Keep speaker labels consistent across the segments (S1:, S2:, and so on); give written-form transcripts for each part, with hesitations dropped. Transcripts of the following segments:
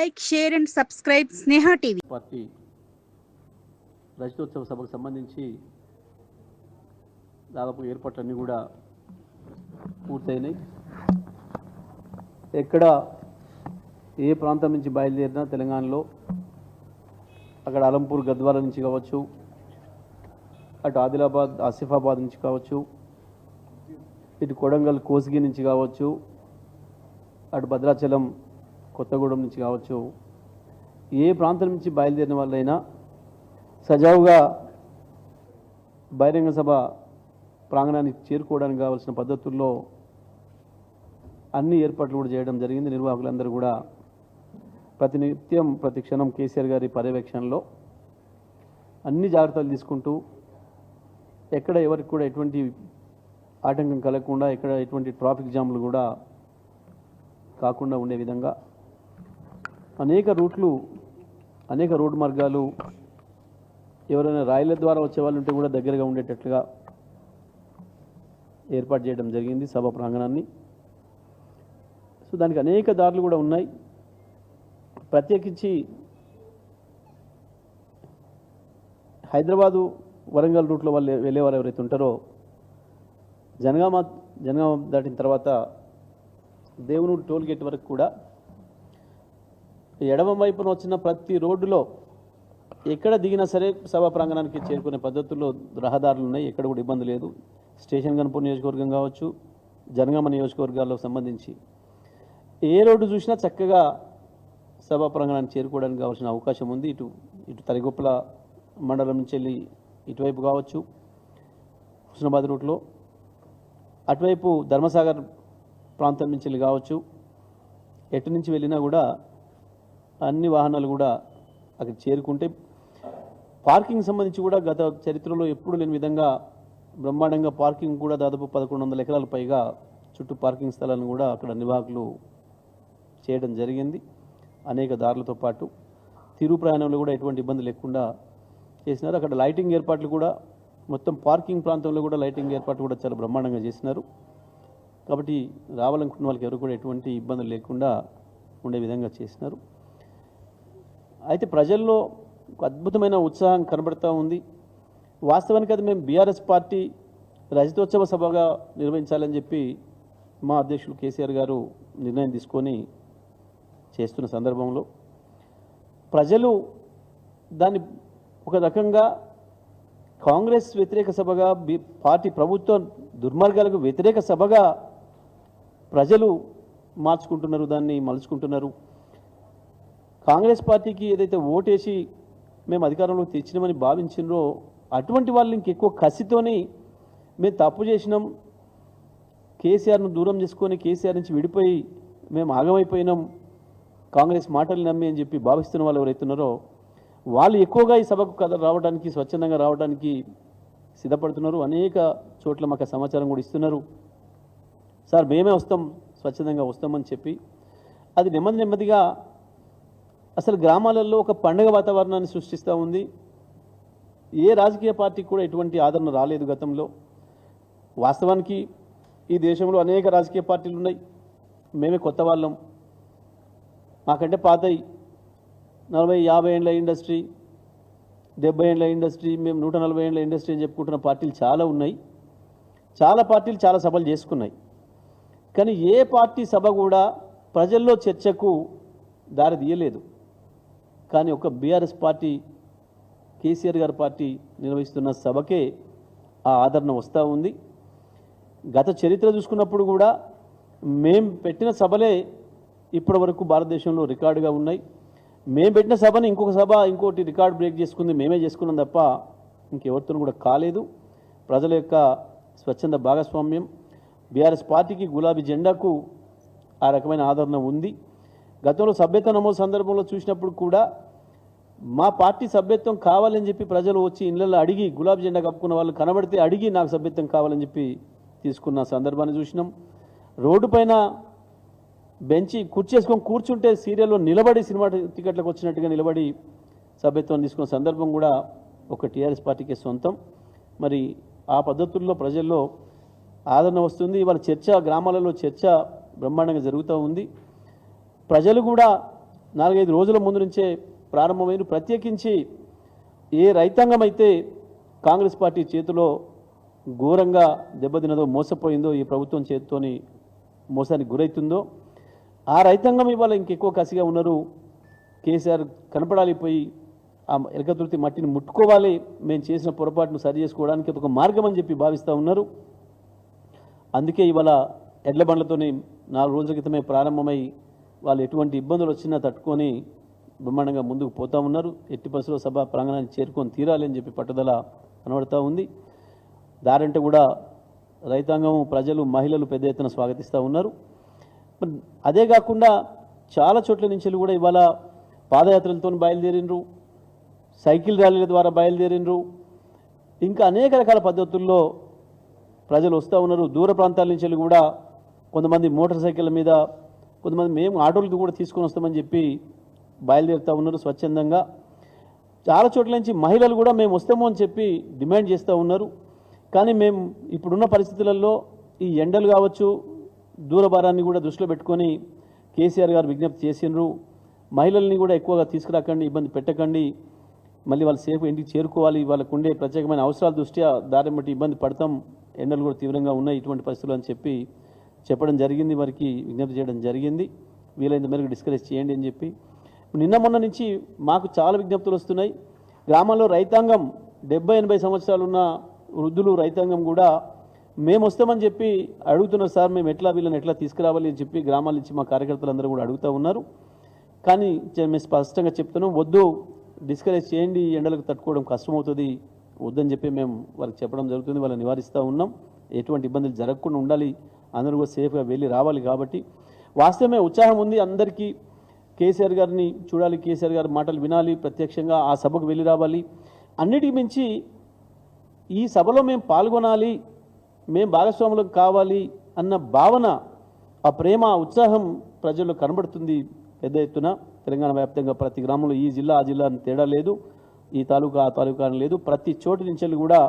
S1: like, share and subscribe Sneha TV.
S2: Party రజతోత్సవ సభకు సంబంధించి దాదాపు ఏర్పాట్లన్నీ కూడా పూర్తయినాయి. ఎక్కడ ఏ ప్రాంతం నుంచి బయలుదేరినా తెలంగాణలో అక్కడ అలంపూర్ గద్వాల నుంచి కావచ్చు, అటు ఆదిలాబాద్ ఆసిఫాబాద్ నుంచి కావచ్చు, ఇటు కొడంగల్ కోస్గి నుంచి కావచ్చు, అటు భద్రాచలం కొత్తగూడెం నుంచి కావచ్చు, ఏ ప్రాంతం నుంచి బయలుదేరిన వాళ్ళైనా సజావుగా బహిరంగ సభ ప్రాంగణానికి చేరుకోవడానికి కావాల్సిన పద్ధతుల్లో అన్ని ఏర్పాట్లు కూడా చేయడం జరిగింది. నిర్వాహకులందరూ కూడా ప్రతినిత్యం ప్రతి క్షణం కేసీఆర్ గారి పర్యవేక్షణలో అన్ని జాగ్రత్తలు తీసుకుంటూ ఎక్కడ ఎవరికి కూడా ఎటువంటి ఆటంకం కలగకుండా, ఎక్కడ ఎటువంటి ట్రాఫిక్ జామ్లు కూడా కాకుండా ఉండే విధంగా అనేక రూట్లు, అనేక రోడ్డు మార్గాలు, ఎవరైనా రైళ్ల ద్వారా వచ్చే వాళ్ళు ఉంటే కూడా దగ్గరగా ఉండేటట్లుగా ఏర్పాటు చేయడం జరిగింది సభ ప్రాంగణాన్ని. సో దానికి అనేక దారులు కూడా ఉన్నాయి. ప్రత్యేకించి హైదరాబాదు వరంగల్ రూట్లో వాళ్ళు వెళ్ళేవారు ఎవరైతే ఉంటారో జనగామ దాటిన తర్వాత దేవునూరు టోల్ గేట్ వరకు కూడా ఎడమ వైపున వచ్చిన ప్రతి రోడ్డులో ఎక్కడ దిగినా సరే సభా ప్రాంగణానికి చేరుకునే పద్ధతుల్లో రహదారులు ఉన్నాయి. ఎక్కడ కూడా ఇబ్బంది లేదు. స్టేషన్ గన్పూర్ నియోజకవర్గం కావచ్చు, జనగామ నియోజకవర్గాలకు సంబంధించి ఏ రోడ్డు చూసినా చక్కగా సభా ప్రాంగణానికి చేరుకోవడానికి కావాల్సిన అవకాశం ఉంది. ఇటు తరిగొప్పల మండలం నుంచి వెళ్ళి ఇటువైపు కావచ్చు హుస్నాబాద్ రూట్లో, అటువైపు ధర్మసాగర్ ప్రాంతం నుంచి వెళ్ళి కావచ్చు, ఎటు నుంచి వెళ్ళినా కూడా అన్ని వాహనాలు కూడా అక్కడ చేరుకుంటే పార్కింగ్ సంబంధించి కూడా గత చరిత్రలో ఎప్పుడు లేని విధంగా బ్రహ్మాండంగా పార్కింగ్ కూడా దాదాపు 1100 ఎకరాల పైగా చుట్టూ పార్కింగ్ స్థలాలను కూడా అక్కడ నిర్వాహకులు చేయడం జరిగింది. అనేక దారులతో పాటు తిరుగు ప్రయాణంలో కూడా ఎటువంటి ఇబ్బంది లేకుండా చేసినారు. అక్కడ లైటింగ్ ఏర్పాట్లు కూడా మొత్తం పార్కింగ్ ప్రాంతంలో కూడా లైటింగ్ ఏర్పాట్లు కూడా చాలా బ్రహ్మాండంగా చేసినారు. కాబట్టి రావాలనుకున్న వాళ్ళకి ఎవరు కూడా ఎటువంటి ఇబ్బందులు లేకుండా ఉండే విధంగా చేసినారు. అయితే ప్రజల్లో ఒక అద్భుతమైన ఉత్సాహం కనబడుతూ ఉంది. వాస్తవానికి అది మేము బీఆర్ఎస్ పార్టీ రజతోత్సవ సభగా నిర్వహించాలని చెప్పి మా అధ్యక్షులు కేసీఆర్ గారు నిర్ణయం తీసుకొని చేస్తున్న సందర్భంలో ప్రజలు దాన్ని ఒక రకంగా కాంగ్రెస్ వ్యతిరేక సభగా, పార్టీ ప్రభుత్వ దుర్మార్గాలకు వ్యతిరేక సభగా ప్రజలు మార్చుకుంటున్నారు, దాన్ని మలుచుకుంటున్నారు. కాంగ్రెస్ పార్టీకి ఏదైతే ఓటేసి మేము అధికారంలోకి తెచ్చినామని భావించినరో అటువంటి వాళ్ళు ఇంకెక్కువ కసితోని మేము తప్పు చేసినాం, కేసీఆర్ను దూరం చేసుకొని కేసీఆర్ నుంచి విడిపోయి మేము ఆగమైపోయినాం, కాంగ్రెస్ మాటలు నమ్మి అని చెప్పి భావిస్తున్న వాళ్ళు ఎవరైతున్నారో వాళ్ళు ఎక్కువగా ఈ సభకు రావడానికి, స్వచ్ఛందంగా రావడానికి సిద్ధపడుతున్నారు. అనేక చోట్ల మాకు సమాచారం కూడా ఇస్తున్నారు. సార్ మేమే వస్తాం, స్వచ్ఛందంగా వస్తామని చెప్పి అది నెమ్మదిగా అసలు గ్రామాలలో ఒక పండుగ వాతావరణాన్ని సృష్టిస్తూ ఉంది. ఏ రాజకీయ పార్టీకి కూడా ఎటువంటి ఆదరణ రాలేదు గతంలో. వాస్తవానికి ఈ దేశంలో అనేక రాజకీయ పార్టీలు ఉన్నాయి. మేమే కొత్త వాళ్ళం, మాకంటే పాతయి 40-50 ఏళ్ళ ఇండస్ట్రీ, 70 ఏళ్ళ ఇండస్ట్రీ, మేము 140 ఏళ్ళ ఇండస్ట్రీ అని చెప్పుకుంటున్న పార్టీలు చాలా ఉన్నాయి. చాలా పార్టీలు చాలా సభలు చేసుకున్నాయి. కానీ ఏ పార్టీ సభ కూడా ప్రజల్లో చర్చకు దారి తీయలేదు. కానీ ఒక బీఆర్ఎస్ పార్టీ, కేసీఆర్ గారి పార్టీ నిర్వహిస్తున్న సభకే ఆ ఆదరణ వస్తూ ఉంది. గత చరిత్ర చూసుకున్నప్పుడు కూడా మేము పెట్టిన సభలే ఇప్పటి వరకు భారతదేశంలో రికార్డుగా ఉన్నాయి. మేము పెట్టిన సభని ఇంకొక సభ ఇంకోటి రికార్డు బ్రేక్ చేసుకుంది మేమే చేసుకున్నాం తప్ప ఇంకెవరితో కూడా కాలేదు. ప్రజల యొక్క స్వచ్ఛంద భాగస్వామ్యం, బీఆర్ఎస్ పార్టీకి, గులాబీ జెండాకు ఆ రకమైన ఆదరణ ఉంది. గతంలో సభ్యత్వ నమోదు సందర్భంలో చూసినప్పుడు కూడా మా పార్టీ సభ్యత్వం కావాలని చెప్పి ప్రజలు వచ్చి ఇళ్లలో అడిగి, గులాబీ జెండా కప్పుకున్న వాళ్ళు కనబడితే అడిగి నాకు సభ్యత్వం కావాలని చెప్పి తీసుకున్న సందర్భాన్ని చూసినాం. రోడ్డు పైన బెంచి కుర్చేసుకొని కూర్చుంటే సీరియల్లో నిలబడి సినిమా టికెట్లకు వచ్చినట్టుగా నిలబడి సభ్యత్వం తీసుకున్న సందర్భం కూడా ఒక టీఆర్ఎస్ పార్టీకి సొంతం. మరి ఆ పద్ధతుల్లో ప్రజల్లో ఆదరణ వస్తుంది. ఇవాళ చర్చ, గ్రామాలలో చర్చ బ్రహ్మాండంగా జరుగుతూ ఉంది. ప్రజలు కూడా 4-5 రోజుల ముందు నుంచే ప్రారంభమైన, ప్రత్యేకించి ఏ రైతాంగం అయితే కాంగ్రెస్ పార్టీ చేతిలో ఘోరంగా దెబ్బతిన్నదో, మోసపోయిందో, ఈ ప్రభుత్వం చేతితోని మోసానికి గురవుతుందో ఆ రైతాంగం ఇవాళ ఇంకెక్కువ కసిగా ఉన్నారు. కేసీఆర్ కనపడాలిపోయి ఆ ఎలకతుర్తి మట్టిని ముట్టుకోవాలి, మేము చేసిన పొరపాటును సరి చేసుకోవడానికి ఒక మార్గం అని చెప్పి భావిస్తూ ఉన్నారు. అందుకే ఇవాళ ఎడ్ల బండ్లతోని 4 రోజుల క్రితమే ప్రారంభమై వాళ్ళు ఎటువంటి ఇబ్బందులు వచ్చినా తట్టుకొని బ్రహ్మాండంగా ముందుకు పోతూ ఉన్నారు. ఎట్టి పరిస్థితుల్లో సభ ప్రాంగణాన్ని చేరుకొని తీరాలి అని చెప్పి పట్టుదల కనబడుతూ ఉంది. దారంటే కూడా రైతాంగం, ప్రజలు, మహిళలు పెద్ద ఎత్తున స్వాగతిస్తూ ఉన్నారు. అదే కాకుండా చాలా చోట్ల నుంచి కూడా ఇవాళ పాదయాత్రలతో బయలుదేరినరు, సైకిల్ ర్యాలీల ద్వారా బయలుదేరినరు, ఇంకా అనేక రకాల పద్ధతుల్లో ప్రజలు వస్తూ ఉన్నారు. దూర ప్రాంతాల నుంచి కూడా కొంతమంది మోటార్ సైకిళ్ళ మీద, కొంతమంది మేము ఆటోలకి కూడా తీసుకొని వస్తామని చెప్పి బయలుదేరుతూ ఉన్నారు స్వచ్ఛందంగా. చాలా చోట్ల నుంచి మహిళలు కూడా మేము వస్తాము అని చెప్పి డిమాండ్ చేస్తూ ఉన్నారు. కానీ మేము ఇప్పుడున్న పరిస్థితులలో ఈ ఎండలు కావచ్చు, దూరభారాన్ని కూడా దృష్టిలో పెట్టుకొని కేసీఆర్ గారు విజ్ఞప్తి చేసినారు. మహిళల్ని కూడా ఎక్కువగా తీసుకురాకండి, ఇబ్బంది పెట్టకండి, మళ్ళీ వాళ్ళు సేఫ్ ఇంటికి చేరుకోవాలి, వాళ్ళకు ఉండే ప్రత్యేకమైన అవసరాల దృష్ట్యా దారి బట్టి ఇబ్బంది పడతాం, ఎండలు కూడా తీవ్రంగా ఉన్నాయి ఇటువంటి పరిస్థితులు అని చెప్పి చెప్పడం జరిగింది. వారికి విజ్ఞప్తి చేయడం జరిగింది. వీలైనంత మేరకు డిస్కరేజ్ చేయండి అని చెప్పి. నిన్న మొన్న నుంచి మాకు చాలా విజ్ఞప్తులు వస్తున్నాయి. గ్రామాల్లో రైతాంగం 70-80 సంవత్సరాలు ఉన్న వృద్ధులు రైతాంగం కూడా మేము వస్తామని చెప్పి అడుగుతున్నారు. సార్ మేము వీళ్ళని ఎట్లా తీసుకురావాలి అని చెప్పి గ్రామాల నుంచి మా కార్యకర్తలందరూ కూడా అడుగుతూ ఉన్నారు. కానీ మేము స్పష్టంగా చెప్తున్నాం, వద్దు, డిస్కరేజ్ చేయండి, ఎండలకు తట్టుకోవడం కష్టమవుతుంది, వద్దని చెప్పి మేము వాళ్ళకి చెప్పడం జరుగుతుంది. వాళ్ళని నివారిస్తూ ఉన్నాం. ఎటువంటి ఇబ్బందులు జరగకుండా ఉండాలి, అందరూ కూడా సేఫ్గా వెళ్ళి రావాలి. కాబట్టి వాస్తవమే ఉత్సాహం ఉంది అందరికీ. కేసీఆర్ గారిని చూడాలి, కేసీఆర్ గారి మాటలు వినాలి, ప్రత్యక్షంగా ఆ సభకు వెళ్ళి రావాలి. అన్నిటికి మించి ఈ సభలో మేము పాల్గొనాలి, మేము భాగస్వాములకు కావాలి అన్న భావన, ఆ ప్రేమ, ఆ ఉత్సాహం ప్రజల్లో కనబడుతుంది పెద్ద ఎత్తున. తెలంగాణ వ్యాప్తంగా ప్రతి గ్రామంలో ఈ జిల్లా ఆ జిల్లా అని తేడా లేదు, ఈ తాలూకా ఆ తాలూకా అని లేదు, ప్రతి చోటు నుంచి కూడా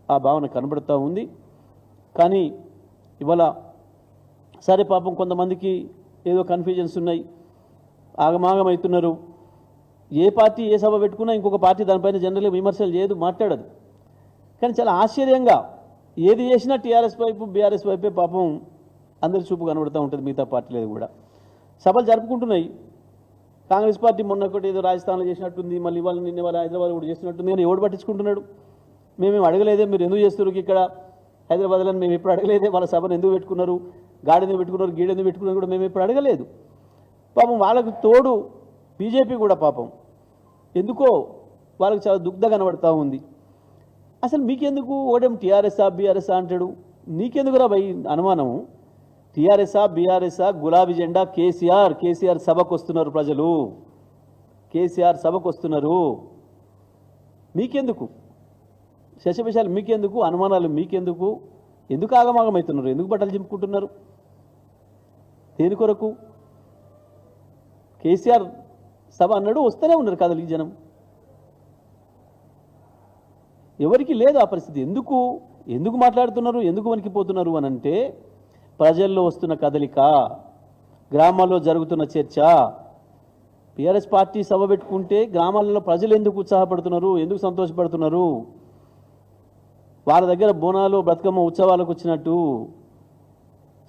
S2: ఆ భావన కనబడుతూ ఉంది. కానీ ఇవాళ సరే పాపం కొంతమందికి ఏదో కన్ఫ్యూజన్స్ ఉన్నాయి, ఆగమాగమవుతున్నారు. ఏ పార్టీ ఏ సభ పెట్టుకున్నా ఇంకొక పార్టీ దానిపైన జనరల్గా విమర్శలు చేయదు, మాట్లాడదు. కానీ చాలా ఆశ్చర్యంగా ఏది చేసినా టీఆర్ఎస్ వైపు, బీఆర్ఎస్ వైపే పాపం అందరి చూపు కనబడుతూ ఉంటుంది. మిగతా పార్టీలేదు కూడా సభలు జరుపుకుంటున్నాయి. కాంగ్రెస్ పార్టీ మొన్న ఒకటి ఏదో రాజస్థాన్లో చేసినట్టుంది, మళ్ళీ నిన్న వాళ్ళ హైదరాబాద్ కూడా చేసినట్టుంది. కానీ ఎవడు పట్టించుకుంటున్నాడు? మేమేం అడగలేదే, మీరు ఎందుకు చేస్తున్నారు ఇక్కడ హైదరాబాద్లో, మేము ఎప్పుడు అడగలేదే. వాళ్ళ సభను ఎందుకు పెట్టుకున్నారు, గాడెందుకు పెట్టుకున్నారు, గీడెందుకు పెట్టుకున్నారు కూడా మేము ఎప్పుడు అడగలేదు. పాపం వాళ్ళకు తోడు బీజేపీ కూడా పాపం ఎందుకో వాళ్ళకి చాలా దుగ్ధ కనబడతా ఉంది. అసలు మీకెందుకు ఓడేం టీఆర్ఎస్ఆ బీఆర్ఎస్ఆ అంటాడు? నీకెందుకురా భయ్ అనుమానము? టీఆర్ఎస్ఆ బీఆర్ఎస్ఆ, గులాబీ జెండా కేసీఆర్. కేసీఆర్ సభకు వస్తున్నారు ప్రజలు, కేసీఆర్ సభకు వస్తున్నారు. మీకెందుకు శశవిషయాలు? మీకెందుకు అనుమానాలు? మీకెందుకు? ఎందుకు ఆగమాగమవుతున్నారు? ఎందుకు బట్టలు చింపుకుంటున్నారు? దేని కొరకు? కేసీఆర్ సభ అన్నాడు, వస్తూనే ఉన్నారు కదలికి జనం. ఎవరికి లేదు ఆ పరిస్థితి. ఎందుకు మాట్లాడుతున్నారు, ఎందుకు వణికిపోతున్నారు అని అంటే, ప్రజల్లో వస్తున్న కదలిక, గ్రామాల్లో జరుగుతున్న చర్చ. టీఆర్ఎస్ పార్టీ సభ పెట్టుకుంటే గ్రామాలలో ప్రజలు ఎందుకు ఉత్సాహపడుతున్నారు, ఎందుకు సంతోషపడుతున్నారు? వాళ్ళ దగ్గర బోనాలు, బతుకమ్మ ఉత్సవాలకు వచ్చినట్టు,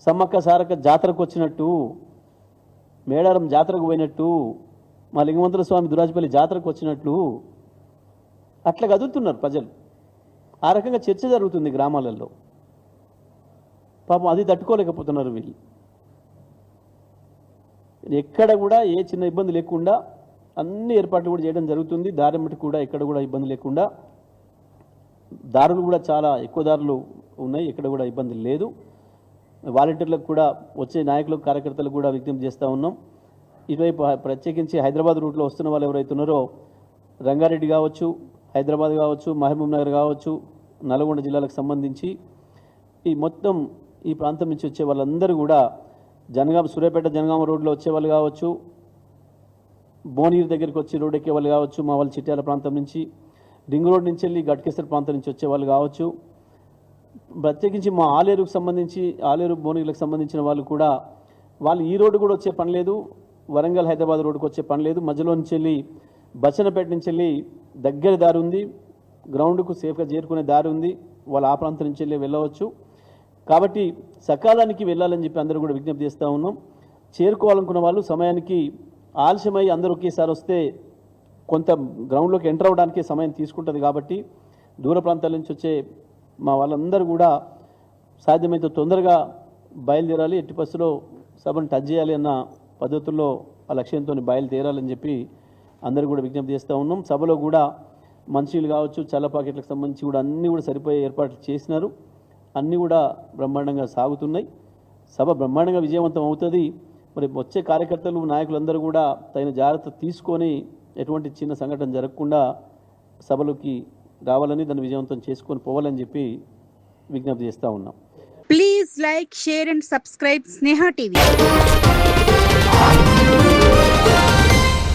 S2: సమ్మక్క సారక్క జాతరకు వచ్చినట్టు, మేడారం జాతరకు పోయినట్టు, మా లింగమంతుల స్వామి దురాజపల్లి జాతరకు వచ్చినట్లు అట్లా కదులుతున్నారు ప్రజలు. ఆ రకంగా చర్చ జరుగుతుంది గ్రామాలలో. పాపం అది తట్టుకోలేకపోతున్నారు వీళ్ళు. ఎక్కడ కూడా ఏ చిన్న ఇబ్బంది లేకుండా అన్ని ఏర్పాట్లు కూడా చేయడం జరుగుతుంది. దారి మట్టి కూడా ఎక్కడ కూడా ఇబ్బంది లేకుండా, దారులు కూడా చాలా ఎక్కువ దారులు ఉన్నాయి, ఎక్కడ కూడా ఇబ్బంది లేదు. వాలంటీర్లకు కూడా, వచ్చే నాయకులకు, కార్యకర్తలకు కూడా విజ్ఞప్తి చేస్తూ ఉన్నాం. ఇటువైపు ప్రత్యేకించి హైదరాబాద్ రూట్లో వస్తున్న వాళ్ళు ఎవరైతే ఉన్నారో, రంగారెడ్డి కావచ్చు, హైదరాబాద్ కావచ్చు, మహబూబ్ నగర్ కావచ్చు, నల్గొండ జిల్లాలకు సంబంధించి ఈ మొత్తం ఈ ప్రాంతం నుంచి వచ్చే వాళ్ళందరూ కూడా జనగామ, సూర్యాపేట జనగామ రోడ్లో వచ్చేవాళ్ళు కావచ్చు, భువనగిరి దగ్గరికి వచ్చి రోడ్ ఎక్కే వాళ్ళు కావచ్చు, మా వాళ్ళు చిట్యాల ప్రాంతం నుంచి, రింగ్ రోడ్ నుంచి వెళ్ళి గట్కేశ్వర ప్రాంతం నుంచి వచ్చేవాళ్ళు కావచ్చు, ప్రత్యేకించి మా ఆలేరుకు సంబంధించి, ఆలేరు భువనగిరికి సంబంధించిన వాళ్ళు కూడా, వాళ్ళు ఈ రోడ్డు కూడా వచ్చే పని లేదు, వరంగల్ హైదరాబాద్ రోడ్డుకు వచ్చే పని లేదు. మధ్యలో నుంచి వెళ్ళి బచ్చనపేట నుంచి వెళ్ళి దగ్గర దారి ఉంది, గ్రౌండ్కు సేఫ్గా చేరుకునే దారి ఉంది, వాళ్ళు ఆ ప్రాంతం నుంచి వెళ్ళి వెళ్ళవచ్చు. కాబట్టి సకాలానికి వెళ్ళాలని చెప్పి అందరూ కూడా విజ్ఞప్తి చేస్తూ ఉన్నాం. చేరుకోవాలనుకున్న వాళ్ళు సమయానికి ఆలస్యమై అందరూ ఒకేసారి వస్తే కొంత గ్రౌండ్లోకి ఎంటర్ అవ్వడానికి సమయం తీసుకుంటుంది. కాబట్టి దూర ప్రాంతాల నుంచి వచ్చే మా వాళ్ళందరూ కూడా సాధ్యమైతే తొందరగా బయలుదేరాలి, ఎట్టి పరిస్థితుల్లో సభను టచ్ చేయాలి అన్న పద్ధతుల్లో ఆ లక్ష్యంతో బయలుదేరాలని చెప్పి అందరూ కూడా విజ్ఞప్తి చేస్తూ ఉన్నాం. సభలో కూడా మంచినీళ్ళు కావచ్చు, చల్ల పాకెట్లకు సంబంధించి కూడా అన్నీ కూడా సరిపోయే ఏర్పాట్లు చేసినారు. అన్నీ కూడా బ్రహ్మాండంగా సాగుతున్నాయి. సభ బ్రహ్మాండంగా విజయవంతం అవుతుంది. మరి వచ్చే కార్యకర్తలు నాయకులందరూ కూడా తగిన జాగ్రత్త తీసుకొని ఎటువంటి చిన్న సంఘటన జరగకుండా సభలోకి రావాలని, దాన్ని విజయవంతం చేసుకొని పోవాలని చెప్పి విజ్ఞప్తి చేస్తూ ఉన్నాం.
S1: Please like, share and subscribe Sneha TV.